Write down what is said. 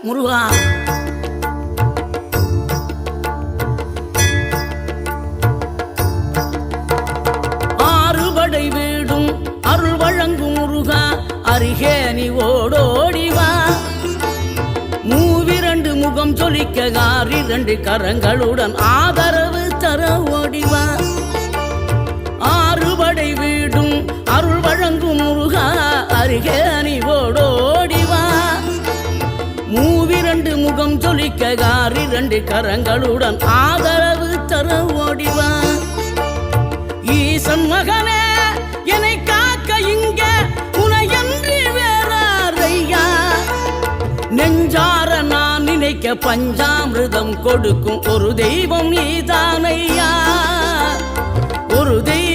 முருகா. ஆறுபடை வீடும் அருள் வழங்கும் முருகா, அருகே நீ ஓடோடிவா. மூவிரண்டு முகம் சொலிக்க ஆறிரண்டு கரங்களுடன் ஆதரவு தர ஓடிவா. ஆறுபடை வீடும் அருள் வழங்கும் முருகா, அருகே நீ ஓடோடிவா. மூவிரண்டு முகம் சொலிக்க ஆறிரண்டு கரங்களுடன் ஆதரவு தர ஓடிவா. ஈசன் மகனே என்னை காக்க இங்க உனையன்றி வேறாரையா. நெஞ்சார நான் நினைக்க பஞ்சாமிர்தம் கொடுக்கும் ஒரு தெய்வம் நீதானையா, ஒரு தெய்வம்